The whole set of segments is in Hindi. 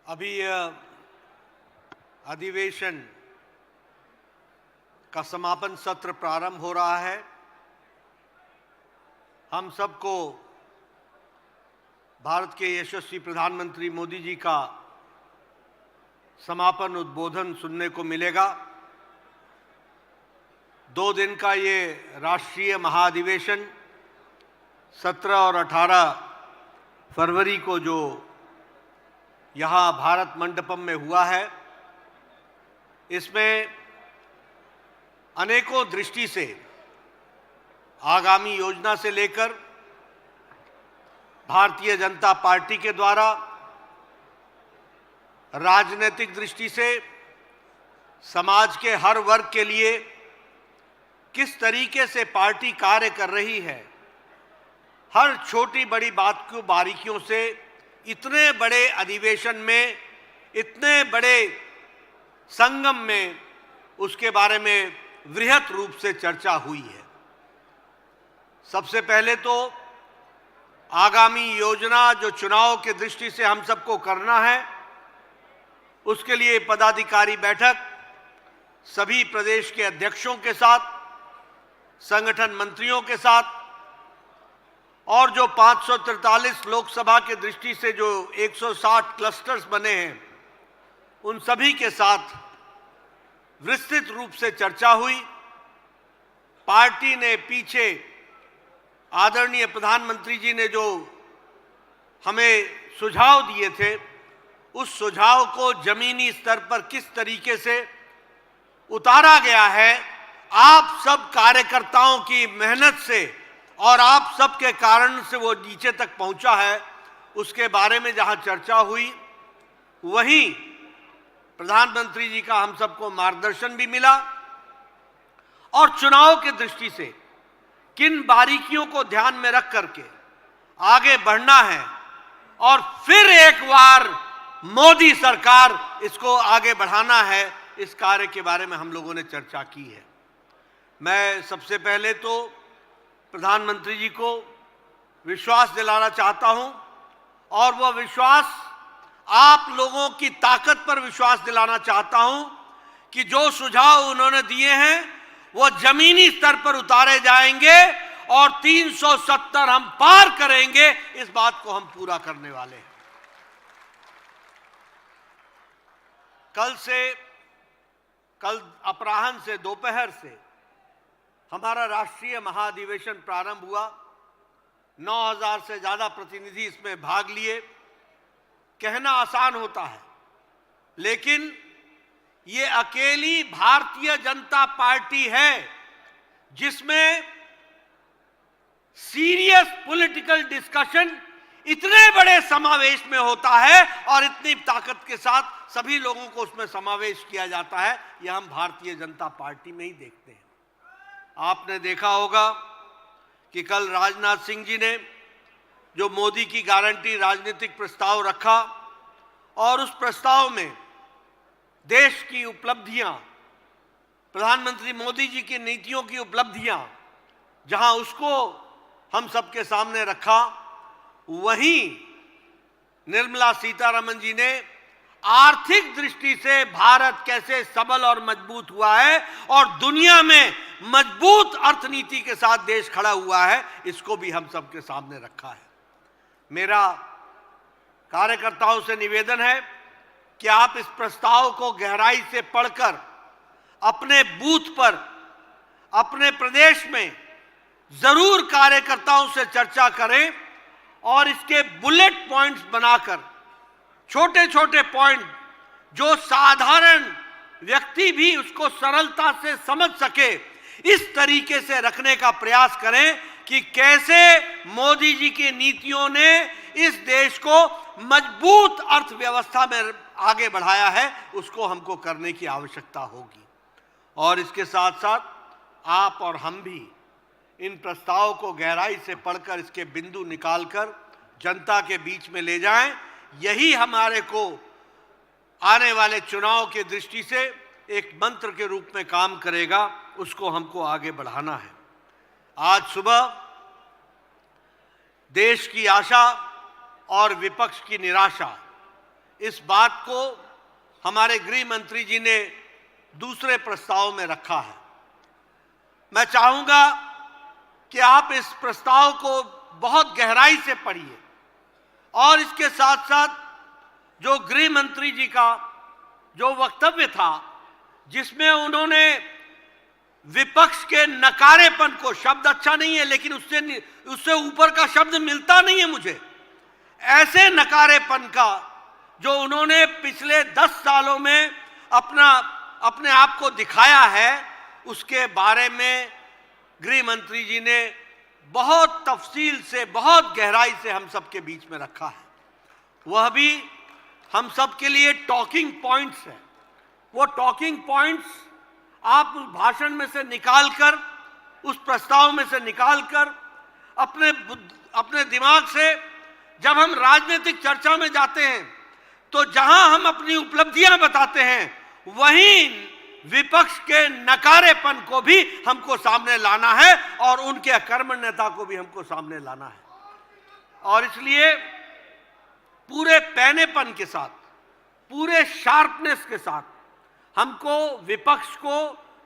अभी अधिवेशन का समापन सत्र प्रारंभ हो रहा है। हम सबको भारत के यशस्वी प्रधानमंत्री मोदी जी का समापन उद्बोधन सुनने को मिलेगा। 2 दिन का ये राष्ट्रीय महाधिवेशन 17 और 18 फरवरी को जो यहाँ भारत मंडपम में हुआ है, इसमें अनेकों दृष्टि से आगामी योजना से लेकर भारतीय जनता पार्टी के द्वारा राजनीतिक दृष्टि से समाज के हर वर्ग के लिए किस तरीके से पार्टी कार्य कर रही है, हर छोटी बड़ी बात को बारीकियों से इतने बड़े अधिवेशन में, इतने बड़े संगम में उसके बारे में वृहत रूप से चर्चा हुई है। सबसे पहले तो आगामी योजना जो चुनाव के दृष्टि से हम सबको करना है, उसके लिए पदाधिकारी बैठक सभी प्रदेश के अध्यक्षों के साथ, संगठन मंत्रियों के साथ और जो 543 लोकसभा के दृष्टि से जो 160 क्लस्टर्स बने हैं, उन सभी के साथ विस्तृत रूप से चर्चा हुई। पार्टी ने पीछे आदरणीय प्रधानमंत्री जी ने जो हमें सुझाव दिए थे, उस सुझाव को जमीनी स्तर पर किस तरीके से उतारा गया है, आप सब कार्यकर्ताओं की मेहनत से और आप सबके कारण से वो नीचे तक पहुंचा है, उसके बारे में जहां चर्चा हुई, वहीं प्रधानमंत्री जी का हम सबको मार्गदर्शन भी मिला और चुनाव के दृष्टि से किन बारीकियों को ध्यान में रख करके आगे बढ़ना है और फिर एक बार मोदी सरकार इसको आगे बढ़ाना है, इस कार्य के बारे में हम लोगों ने चर्चा की है। मैं सबसे पहले तो प्रधानमंत्री जी को विश्वास दिलाना चाहता हूं और वह विश्वास आप लोगों की ताकत पर विश्वास दिलाना चाहता हूं कि जो सुझाव उन्होंने दिए हैं वो जमीनी स्तर पर उतारे जाएंगे और 370 हम पार करेंगे, इस बात को हम पूरा करने वाले हैं। कल अपराह्न से दोपहर से हमारा राष्ट्रीय महाधिवेशन प्रारंभ हुआ। 9000 से ज्यादा प्रतिनिधि इसमें भाग लिए। कहना आसान होता है, लेकिन ये अकेली भारतीय जनता पार्टी है जिसमें सीरियस पॉलिटिकल डिस्कशन इतने बड़े समावेश में होता है और इतनी ताकत के साथ सभी लोगों को उसमें समावेश किया जाता है। यह हम भारतीय जनता पार्टी में ही देखते हैं। आपने देखा होगा कि कल राजनाथ सिंह जी ने जो मोदी की गारंटी राजनीतिक प्रस्ताव रखा और उस प्रस्ताव में देश की उपलब्धियां, प्रधानमंत्री मोदी जी की नीतियों की उपलब्धियां, जहां उसको हम सबके सामने रखा, वहीं निर्मला सीतारमण जी ने आर्थिक दृष्टि से भारत कैसे सबल और मजबूत हुआ है और दुनिया में मजबूत अर्थनीति के साथ देश खड़ा हुआ है, इसको भी हम सबके सामने रखा है। मेरा कार्यकर्ताओं से निवेदन है कि आप इस प्रस्ताव को गहराई से पढ़कर अपने बूथ पर, अपने प्रदेश में जरूर कार्यकर्ताओं से चर्चा करें और इसके बुलेट पॉइंट्स बनाकर, छोटे छोटे पॉइंट जो साधारण व्यक्ति भी उसको सरलता से समझ सके, इस तरीके से रखने का प्रयास करें कि कैसे मोदी जी की नीतियों ने इस देश को मजबूत अर्थव्यवस्था में आगे बढ़ाया है, उसको हमको करने की आवश्यकता होगी। और इसके साथ साथ आप और हम भी इन प्रस्ताव को गहराई से पढ़कर इसके बिंदु निकालकर जनता के बीच में ले जाएं। यही हमारे को आने वाले चुनाव के दृष्टि से एक मंत्र के रूप में काम करेगा, उसको हमको आगे बढ़ाना है। आज सुबह देश की आशा और विपक्ष की निराशा, इस बात को हमारे गृह मंत्री जी ने दूसरे प्रस्ताव में रखा है। मैं चाहूंगा कि आप इस प्रस्ताव को बहुत गहराई से पढ़िए और इसके साथ साथ जो गृह मंत्री जी का जो वक्तव्य था, जिसमें उन्होंने विपक्ष के नकारेपन को, शब्द अच्छा नहीं है लेकिन उससे ऊपर का शब्द मिलता नहीं है मुझे, ऐसे नकारेपन का जो उन्होंने पिछले 10 सालों में अपने आप को दिखाया है, उसके बारे में गृह मंत्री जी ने बहुत तफसील से, बहुत गहराई से हम सबके बीच में रखा है। वह भी हम सब के लिए टॉकिंग पॉइंट्स है। वो टॉकिंग पॉइंट्स आप उस भाषण में से निकालकर, उस प्रस्ताव में से निकालकर अपने दिमाग से, जब हम राजनीतिक चर्चा में जाते हैं तो जहां हम अपनी उपलब्धियां बताते हैं, वहीं विपक्ष के नकारेपन को भी हमको सामने लाना है और उनके अकर्मण्यता को भी हमको सामने लाना है। और इसलिए पूरे पैनेपन के साथ, पूरे शार्पनेस के साथ हमको विपक्ष को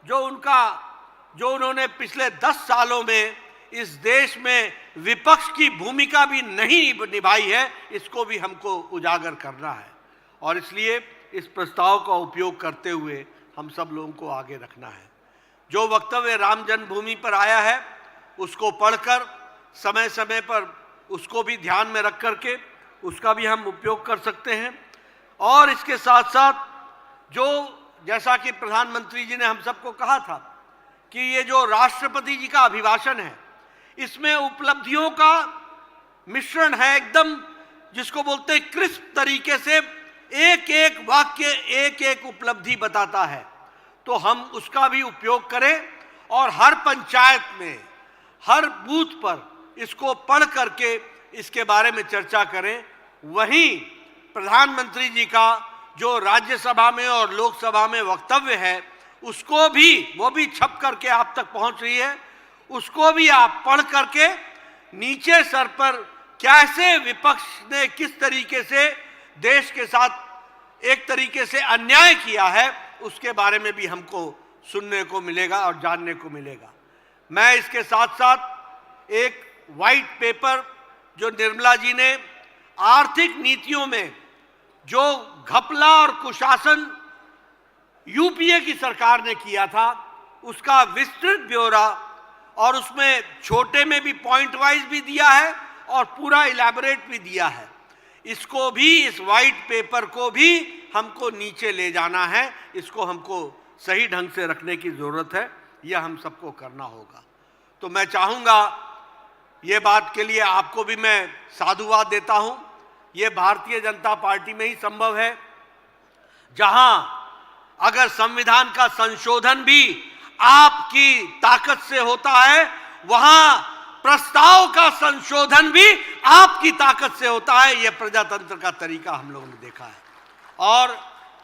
जो उन्होंने पिछले 10 सालों में इस देश में विपक्ष की भूमिका भी नहीं निभाई है, इसको भी हमको उजागर करना है। और इसलिए इस प्रस्ताव का उपयोग करते हुए हम सब लोगों को आगे रखना है। जो वक्तव्य राम जन्मभूमि पर आया है, उसको पढ़कर समय समय पर उसको भी ध्यान में रख करके उसका भी हम उपयोग कर सकते हैं। और इसके साथ साथ जैसा कि प्रधानमंत्री जी ने हम सबको कहा था कि ये जो राष्ट्रपति जी का अभिभाषण है, इसमें उपलब्धियों का मिश्रण है, एकदम जिसको बोलते हैं क्रिस्प तरीके से एक एक वाक्य, एक एक उपलब्धि बताता है। तो हम उसका भी उपयोग करें और हर पंचायत में, हर बूथ पर इसको पढ़ करके इसके बारे में चर्चा करें। वहीं प्रधानमंत्री जी का जो राज्यसभा में और लोकसभा में वक्तव्य है, उसको भी, वो भी छप करके आप तक पहुंच रही है, उसको भी आप पढ़ करके नीचे सर पर कैसे विपक्ष ने किस तरीके से देश के साथ एक तरीके से अन्याय किया है, उसके बारे में भी हमको सुनने को मिलेगा और जानने को मिलेगा। मैं इसके साथ साथ एक वाइट पेपर जो निर्मला जी ने आर्थिक नीतियों में जो घपला और कुशासन यूपीए की सरकार ने किया था, उसका विस्तृत ब्यौरा, और उसमें छोटे में भी पॉइंट वाइज भी दिया है और पूरा इलैबोरेट भी दिया है, इसको भी, इस वाइट पेपर को भी हमको नीचे ले जाना है। इसको हमको सही ढंग से रखने की जरूरत है, यह हम सबको करना होगा। तो मैं चाहूँगा, ये बात के लिए आपको भी मैं साधुवाद देता हूँ। ये भारतीय जनता पार्टी में ही संभव है, जहां अगर संविधान का संशोधन भी आपकी ताकत से होता है, वहां प्रस्ताव का संशोधन भी आपकी ताकत से होता है। यह प्रजातंत्र का तरीका हम लोगों ने देखा है। और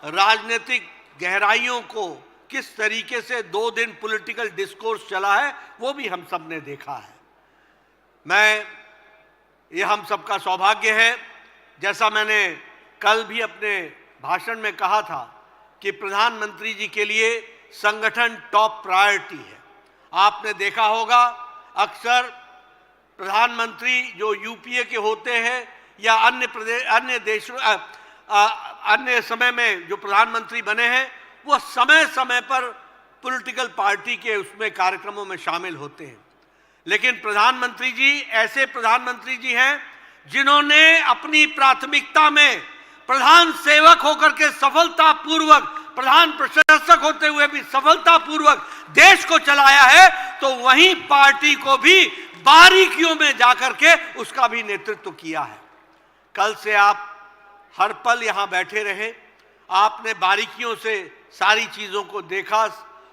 राजनीतिक गहराइयों को किस तरीके से 2 दिन पॉलिटिकल डिस्कोर्स चला है, वो भी हम सब ने देखा है। यह हम सबका सौभाग्य है, जैसा मैंने कल भी अपने भाषण में कहा था कि प्रधानमंत्री जी के लिए संगठन टॉप प्रायोरिटी है। आपने देखा होगा, अक्सर प्रधानमंत्री जो यूपीए के होते हैं या अन्य देशों, अन्य समय में जो प्रधानमंत्री बने हैं, वो समय समय पर पॉलिटिकल पार्टी के उसमें कार्यक्रमों में शामिल होते हैं। लेकिन प्रधानमंत्री जी ऐसे प्रधानमंत्री जी हैं जिन्होंने अपनी प्राथमिकता में प्रधान सेवक होकर के सफलतापूर्वक, प्रधान प्रशासक होते हुए भी सफलतापूर्वक देश को चलाया है। तो वहीं पार्टी को भी बारीकियों में जाकर के उसका भी नेतृत्व किया है। कल से आप हर पल यहां बैठे रहे, आपने बारीकियों से सारी चीजों को देखा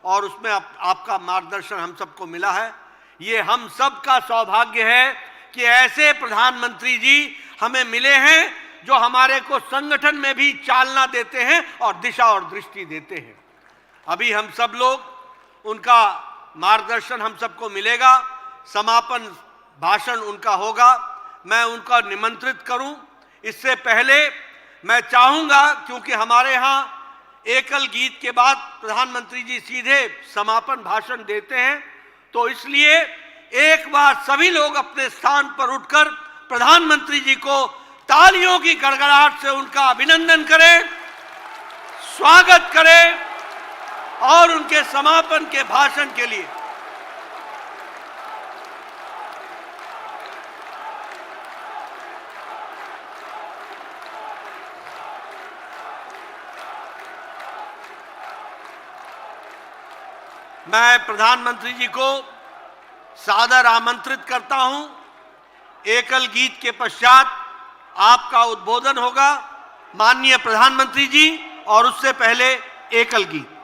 और उसमें आपका मार्गदर्शन हम सबको मिला है। ये हम सब का सौभाग्य है कि ऐसे प्रधानमंत्री जी हमें मिले हैं जो हमारे को संगठन में भी चालना देते हैं और दिशा और दृष्टि देते हैं। अभी हम सब लोग, उनका मार्गदर्शन हम सबको मिलेगा, समापन भाषण उनका होगा। मैं उनका निमंत्रित करूं, इससे पहले मैं चाहूंगा, क्योंकि हमारे यहाँ एकल गीत के बाद प्रधानमंत्री जी सीधे समापन भाषण देते हैं, तो इसलिए एक बार सभी लोग अपने स्थान पर उठकर प्रधानमंत्री जी को तालियों की गड़गड़ाहट से उनका अभिनंदन करें, स्वागत करें और उनके समापन के भाषण के लिए मैं प्रधानमंत्री जी को सादर आमंत्रित करता हूं। एकल गीत के पश्चात आपका उद्बोधन होगा, माननीय प्रधानमंत्री जी, और उससे पहले एकल गीत।